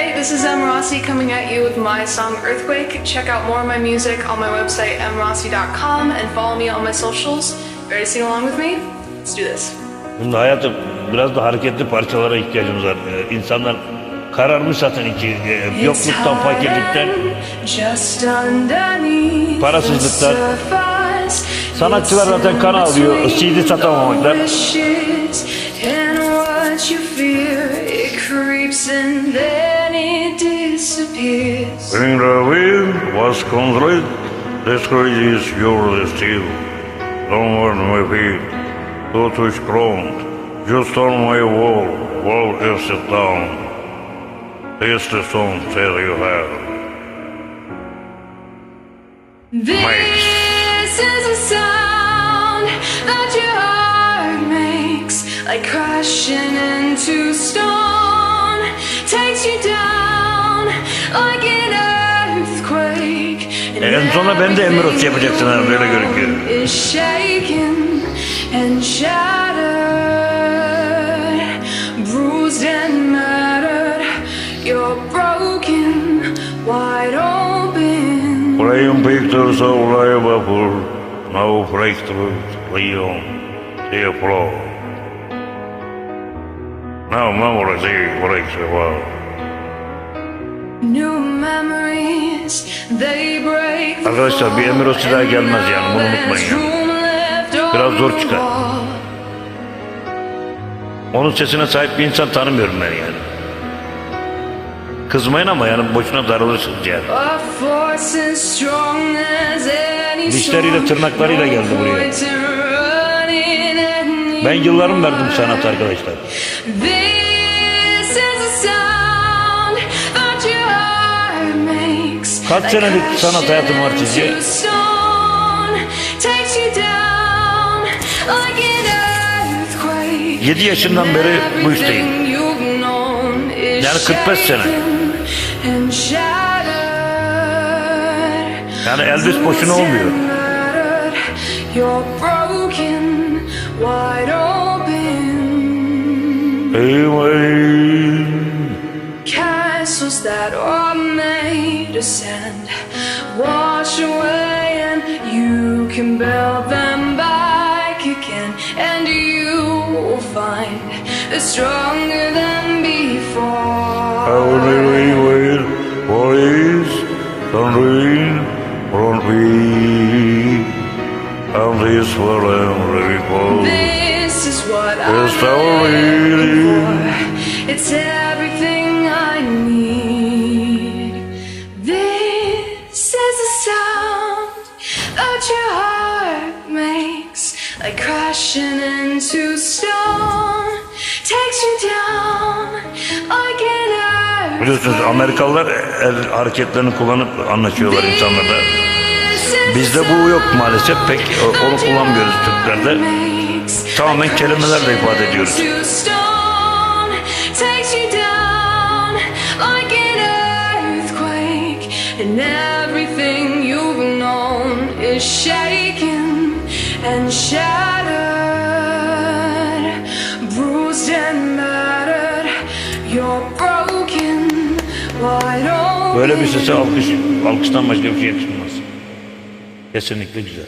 Hey, this is Rossi coming at you with my song Earthquake. Check out more of my music on my website mrossi.com and follow me on my socials. Ready to sing along with me? Let's do this. Şimdi hayatım biraz da hareketli parçalara ihtiyacımız var. İnsanlar kararmış zaten yokluktan, fakirlikten, parasızlıktan. Sanatçılar zaten kan ağlıyor, CD satamamaklar. When the wind was consoled, the sky is yours still. Don't want my feet to touch ground, just on my wall is it down. This the song that you have. This is a sound that your heart makes, like crashing into stone, takes you down like an earthquake. En sonunda ben de Emirot yapacaksın ha, böyle görünüyor. Is shaken and shattered, bruised and mattered. You're broken, wide open. Playing pictures of Liverpool, no breakthrough, Leon, the floor. Now memories breaks the wall. New memories, they break. Arkadaşlar bir Emirot daha gelmez yani, bunu unutmayın ya. Biraz zor çıkar. Onun sesine sahip bir insan tanımıyorum ben yani. Kızmayın ama yani boşuna darılırsınız yani. Dişleriyle tırnaklarıyla geldi buraya. Ben yıllarımı verdim sanat arkadaşlar. Kaç senelik sanat hayatım var sizce? 7 yaşından beri bu işteyim. Yani 45 sene. Yani Elvis boşuna olmuyor. Castles that are made of sand wash away and you can build them back again, and you will find they're stronger than before. I only wait for his sunrise on me, and this will recall. This is what It's I'm really for. It's everything I need. This is the sound that your heart makes, like crashing into stone, takes you down like an earth. Biliyorsunuz Amerikalılar el hareketlerini kullanıp anlaşıyorlar insanlarla. Bizde bu yok maalesef, pek onu kullanmıyoruz Türklerde. Tamamen kelimelerle ifade ediyoruz. And everything you've known is shaken and shattered, bruised and battered. You're broken, wide open. Böyle bir sese alkıştan başka bir şey yakışmaz. Kesinlikle güzel.